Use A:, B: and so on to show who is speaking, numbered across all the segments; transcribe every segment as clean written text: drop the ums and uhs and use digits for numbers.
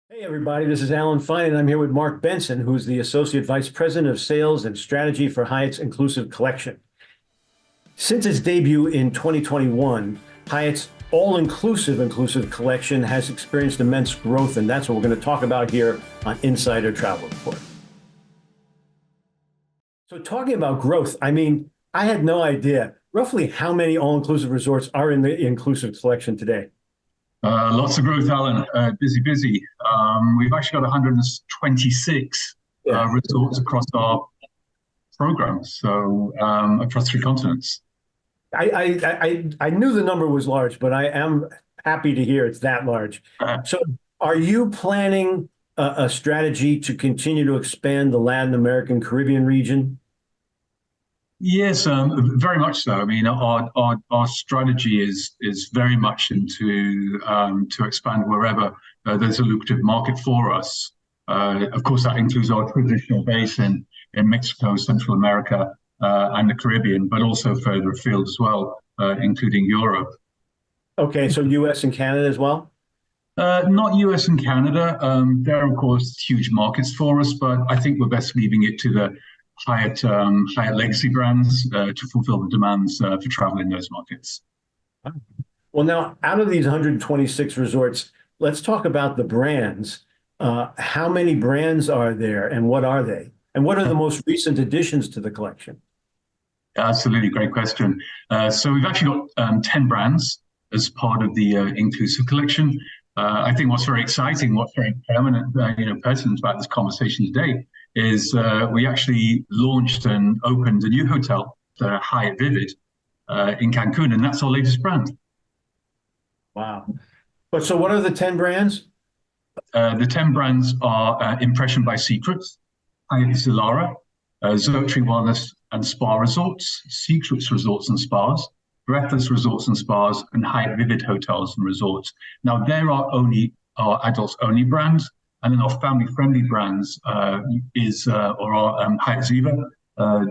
A: Hey, everybody, this is Alan Fine, and I'm here with Mark Benson, who's the Associate Vice President of Sales and Strategy for Hyatt's Inclusive Collection. Since its debut in 2021, Hyatt's all-inclusive inclusive collection has experienced immense growth, and that's what we're going to talk about here on Insider Travel Report. So talking about growth, I had no idea roughly how many all-inclusive resorts are in the inclusive collection today.
B: Lots of growth, Alan. Busy. We've actually got 126
A: Yeah.
B: resorts across our program, so across three continents.
A: I knew the number was large, but I am happy to hear it's that large.
B: Uh,
A: So, are you planning a strategy to continue to expand the Latin American Caribbean region?
B: yes, very much so. I mean, our strategy is very much into to expand wherever there's a lucrative market for us. Of course, that includes our traditional base in Mexico, Central America, and the Caribbean, but also further afield as well, including Europe.
A: Okay, so US and Canada as well?
B: Not US and Canada. They're, of course, huge markets for us, but I think we're best leaving it to the Hyatt legacy brands to fulfill the demands for travel in those markets.
A: Well, now, out of these 126 resorts, let's talk about the brands. How many brands are there, and what are they? And what are the most recent additions to the collection?
B: Absolutely, great question. So we've actually got 10 brands as part of the inclusive collection. I think what's very exciting, what's very permanent, pertinent about this conversation today is we actually launched and opened a new hotel, the Hyatt Vivid, in Cancun, and that's our latest brand.
A: Wow. But so what are the 10 brands?
B: The 10 brands are Impression by Secrets, Hyatt Zilara, Zotri Wellness and Spa Resorts, Secrets Resorts and Spas, Breathless Resorts and Spas, and Hyatt Vivid Hotels and Resorts. Now, there are only our adults only brands, and then our family friendly brands or our Hyatt Ziva,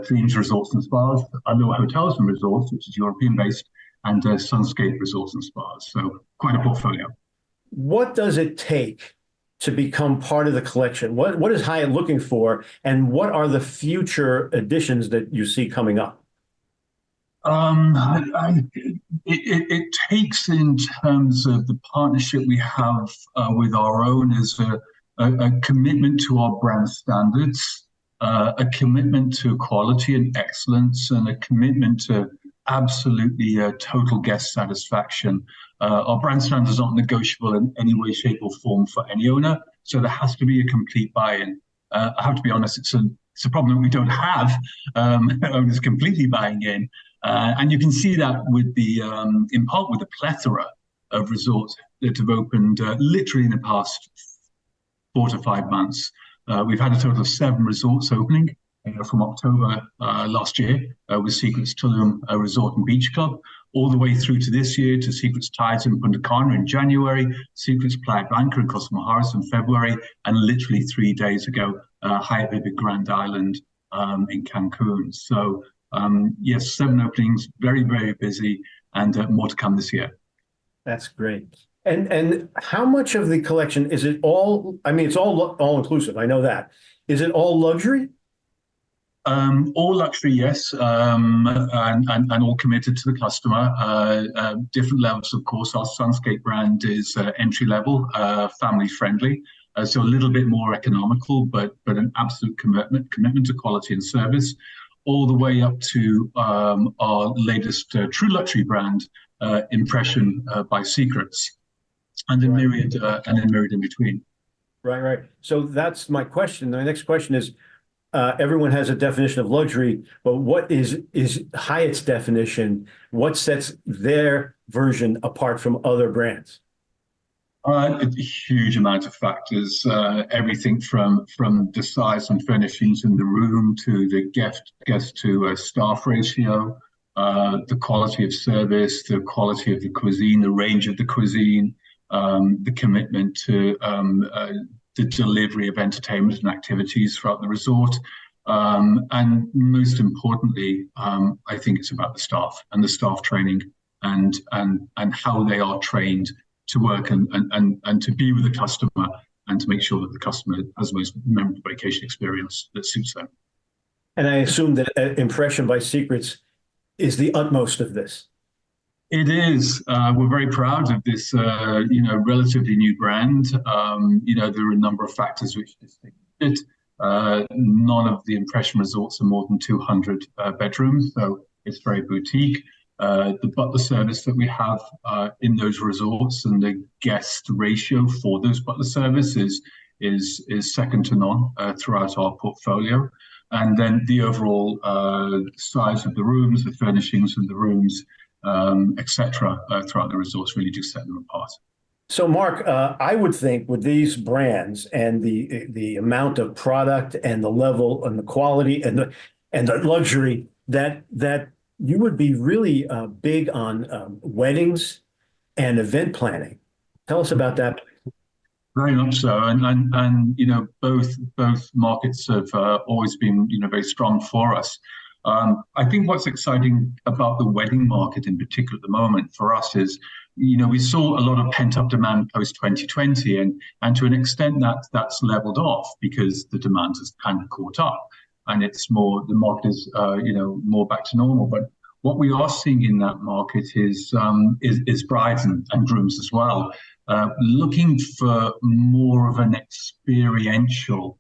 B: Dreams Resorts and Spas, Aloha Hotels and Resorts, which is European based, and Sunscape Resorts and Spas. So quite a portfolio.
A: What does it take to become part of the collection? What is Hyatt looking for, and what are the future additions that you see coming up?
B: It takes, in terms of the partnership we have with our owners, a commitment to our brand standards, a commitment to quality and excellence, and a commitment to absolutely total guest satisfaction. Our brand standards aren't negotiable in any way, shape, or form for any owner, so there has to be a complete buy-in. I have to be honest, it's a problem that we don't have owners completely buying in. And you can see that with in part with the plethora of resorts that have opened literally in the past 4 to 5 months. We've had a total of 7 resorts opening from October last year with Secrets Tulum Resort and Beach Club, all the way through to this year to Secrets Tides in Punta Cana in January, Secrets Playa Blanca and Costa Mujeres in February, and literally 3 days ago, Hyatt Vivid Grand Island in Cancun. So yes, 7 openings, very, very busy, and more to come this year.
A: That's great. And how much of the collection is it all? I mean, it's all inclusive. I know that. Is it all luxury?
B: All luxury, yes, and all committed to the customer. Different levels, of course. Our Sunscape brand is entry level, family friendly, so a little bit more economical, but an absolute commitment to quality and service, all the way up to our latest true luxury brand, Impression by Secrets, and then myriad in between.
A: Right. So that's my question. My next question is, everyone has a definition of luxury, but what is Hyatt's definition? What sets their version apart from other brands?
B: A huge amount of factors, everything from the size and furnishings in the room to the guest to staff ratio, the quality of service, the quality of the cuisine, the range of the cuisine, the commitment to the delivery of entertainment and activities throughout the resort. And most importantly, I think it's about the staff and the staff training and how they are trained to work and to be with the customer and to make sure that the customer has the most memorable vacation experience that suits them.
A: And I assume that Impression by Secrets is the utmost of this.
B: It is. We're very proud of this, relatively new brand. There are a number of factors which distinguish it. None of the Impression resorts are more than 200 bedrooms, so it's very boutique. The butler service that we have in those resorts and the guest ratio for those butler services is second to none throughout our portfolio. And then the overall size of the rooms, the furnishings of the rooms, etc., throughout the resorts really do set them apart.
A: So, Mark, I would think with these brands and the amount of product and the level and the quality and the luxury that you would be really big on weddings and event planning. Tell us about that.
B: Very much so, and both markets have always been very strong for us. I think what's exciting about the wedding market in particular at the moment for us is, we saw a lot of pent-up demand post-2020, and to an extent that's leveled off because the demand has kind of caught up, and it's more, the market is more back to normal. But what we are seeing in that market is brides and grooms as well, looking for more of an experiential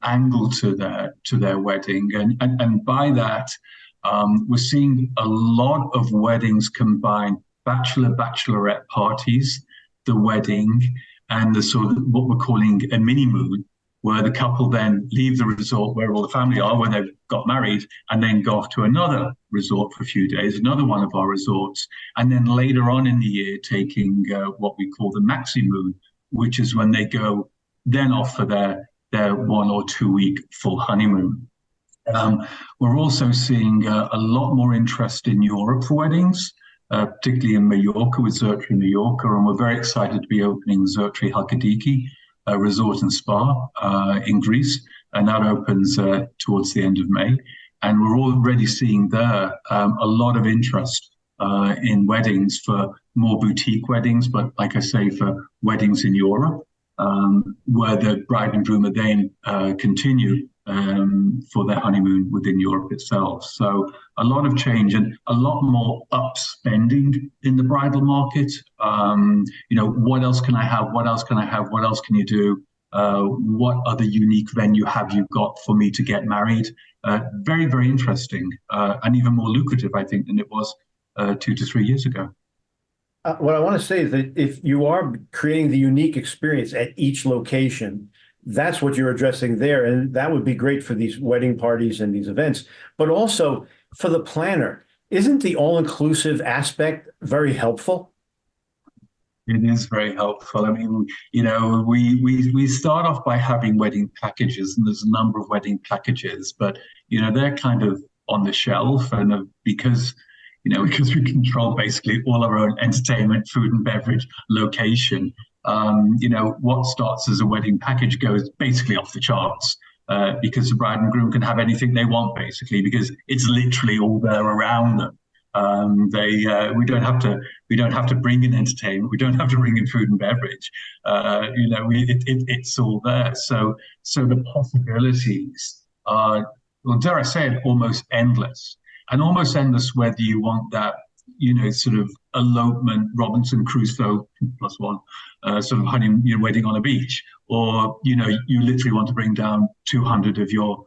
B: angle to their wedding, and by that we're seeing a lot of weddings combine bachelorette parties, the wedding, and the sort of what we're calling a mini moon, where the couple then leave the resort where all the family are, where they've got married, and then go off to another resort for a few days, another one of our resorts, and then later on in the year taking what we call the maxi moon, which is when they go then off for their 1 or 2 week full honeymoon. We're also seeing a lot more interest in Europe for weddings, particularly in Mallorca with Zurtri Mallorca, and we're very excited to be opening Zurtri Halkidiki, a resort and spa in Greece, and that opens towards the end of May. And we're already seeing there a lot of interest in weddings, for more boutique weddings, but like I say, for weddings in Europe, where the bride and groom are then continue for their honeymoon within Europe itself. So a lot of change and a lot more upspending in the bridal market. What else can I have? What else can I have? What else can you do? What other unique venue have you got for me to get married? Very, very interesting, and even more lucrative, I think, than it was 2 to 3 years ago.
A: What I want to say is that if you are creating the unique experience at each location, that's what you're addressing there. And that would be great for these wedding parties and these events. But also for the planner, isn't the all-inclusive aspect very helpful?
B: It is very helpful. I mean, we start off by having wedding packages, and there's a number of wedding packages, but they're kind of on the shelf, and because we control basically all our own entertainment, food and beverage, location. What starts as a wedding package goes basically off the charts, because the bride and groom can have anything they want, basically, because it's literally all there around them. We don't have to bring in entertainment. We don't have to bring in food and beverage. It's all there. So the possibilities are, well, dare I say it, almost endless. And almost endless whether you want that, sort of elopement, Robinson Crusoe +1, sort of honeymoon wedding on a beach, or, you literally want to bring down 200 of your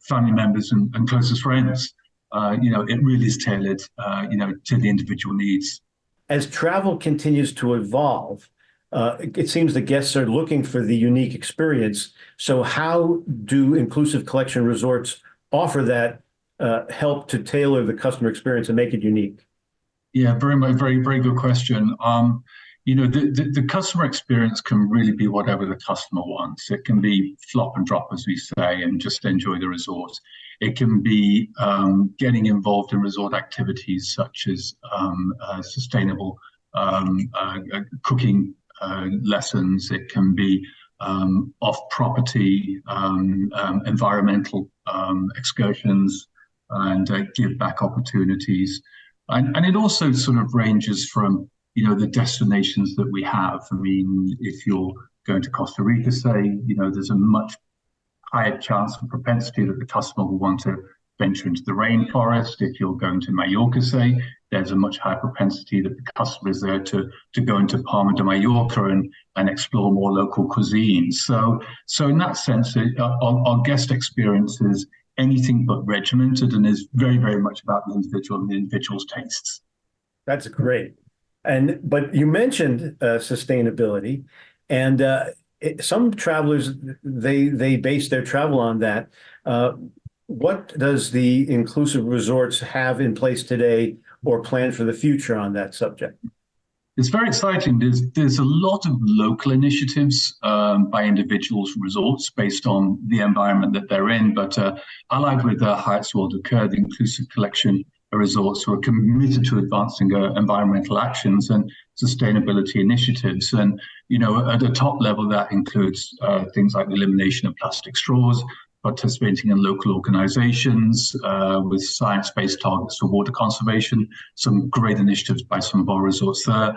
B: family members and closest friends. It really is tailored, to the individual needs.
A: As travel continues to evolve, it seems the guests are looking for the unique experience. So how do Inclusive Collection resorts offer that help to tailor the customer experience and make it unique?
B: Yeah, very, very good question. The customer experience can really be whatever the customer wants. It can be flop and drop, as we say, and just enjoy the resort. It can be getting involved in resort activities such as sustainable cooking lessons. It can be off-property environmental excursions and give back opportunities. And it also sort of ranges from, the destinations that we have. I mean, if you're going to Costa Rica, say, there's a much higher chance and propensity that the customer will want to venture into the rainforest. If you're going to Mallorca, say, there's a much higher propensity that the customer is there to go into Palma de Mallorca and explore more local cuisines. So in that sense, our guest experience is anything but regimented and is very, very much about the individual and the individual's tastes.
A: That's great. But you mentioned sustainability, and some travelers, they base their travel on that. What does the inclusive resorts have in place today or plan for the future on that subject?
B: It's very exciting. There's a lot of local initiatives by individuals, resorts, based on the environment that they're in. But allied with Hyatt's World of Care, the Inclusive Collection resorts who are committed to advancing environmental actions and sustainability initiatives. And, at a top level, that includes things like the elimination of plastic straws, participating in local organizations with science-based targets for water conservation, some great initiatives by some of our resorts there.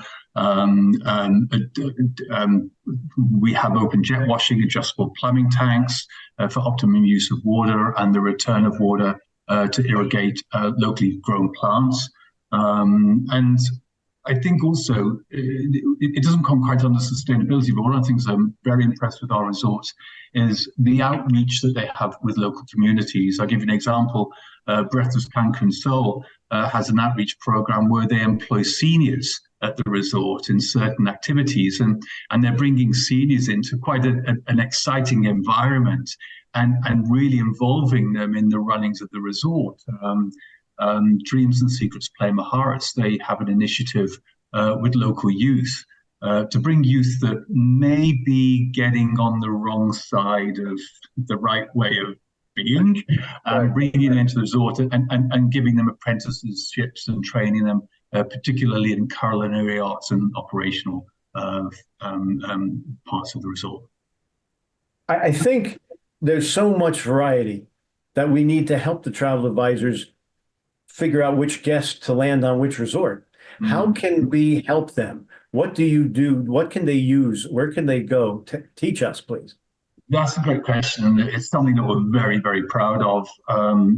B: We have open jet washing, adjustable plumbing tanks for optimum use of water and the return of water to irrigate locally grown plants. And I think also it doesn't come quite under sustainability, but one of the things I'm very impressed with our resorts is the outreach that they have with local communities. I'll give you an example. Breathless Cancun Sol has an outreach program where they employ seniors at the resort in certain activities, and they're bringing seniors into quite an exciting environment and really involving them in the runnings of the resort. Dreams and Secrets Play Maharas, they have an initiative with local youth to bring youth that may be getting on the wrong side of the right way of being, bringing them into the resort and giving them apprenticeships and training them, particularly in culinary arts and operational parts of the resort.
A: I think there's so much variety that we need to help the travel advisors figure out which guests to land on which resort. Mm-hmm. How can we help them? What do you do? What can they use? Where can they go? Teach us, please.
B: That's a great question. It's something that we're very, very proud of.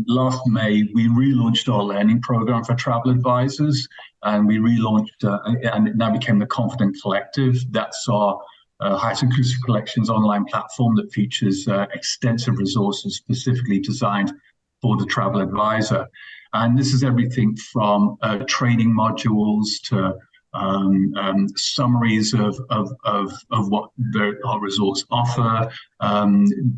B: Last May, we relaunched our learning program for travel advisors, and we relaunched, and it now became the Confident Collective. That's our Hyatt Inclusive Collections online platform that features extensive resources specifically designed for the travel advisor. And this is everything from training modules to summaries of what our resorts offer,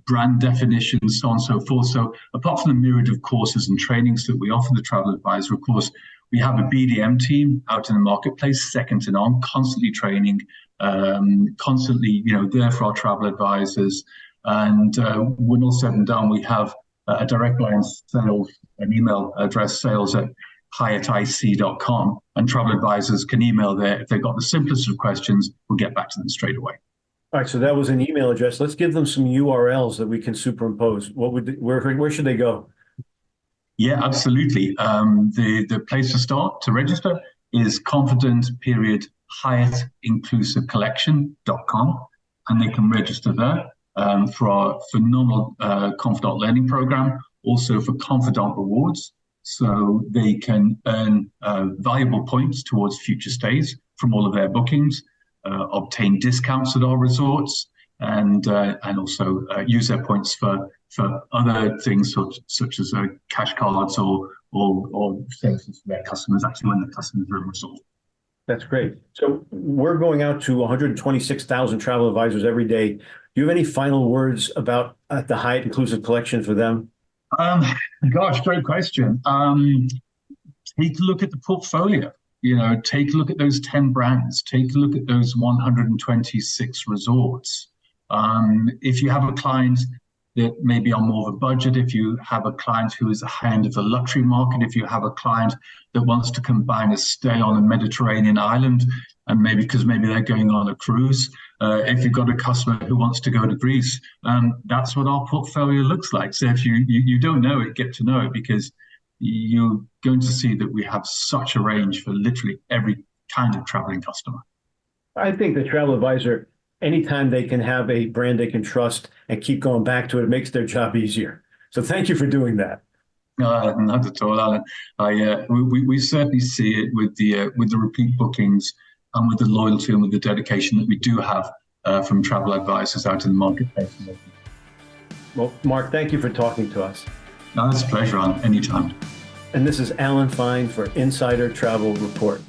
B: brand definitions, so on and so forth. So apart from the myriad of courses and trainings that we offer the travel advisor, of course, we have a BDM team out in the marketplace, second to none, constantly training, constantly, there for our travel advisors. And when all said and done, we have a direct line sales, an email address, sales@hyattic.com, and travel advisors can email there. If they've got the simplest of questions, we'll get back to them straight away.
A: All right, so that was an email address. Let's give them some URLs that we can superimpose. Where should they go?
B: Yeah, absolutely. The place to start to register is confident-hyattinclusivecollection.com, and they can register there for our phenomenal Confidant learning program, also for Confidant rewards. So they can earn valuable points towards future stays from all of their bookings, obtain discounts at our resorts, and also use their points for other things such as cash cards or services for their customers, actually when the customers are in resort.
A: That's great. So we're going out to 126,000 travel advisors every day. Do you have any final words about the Hyatt Inclusive Collection for them?
B: Gosh, great question. Take a look at the portfolio. Take a look at those 10 brands. Take a look at those 126 resorts. If you have a client that may be on more of a budget, if you have a client who is a high end of the luxury market, if you have a client that wants to combine a stay on a Mediterranean island, and maybe they're going on a cruise, if you've got a customer who wants to go to Greece, that's what our portfolio looks like. So if you don't know it, get to know it, because you're going to see that we have such a range for literally every kind of traveling customer.
A: I think the travel advisor anytime they can have a brand they can trust and keep going back to it, it makes their job easier. So thank you for doing that.
B: Not at all, Alan. We certainly see it with the repeat bookings and with the loyalty and with the dedication that we do have from travel advisors out in the marketplace.
A: Well, Mark, thank you for talking to us.
B: No, it's a pleasure, Alan. Anytime.
A: And this is Alan Fine for Insider Travel Report.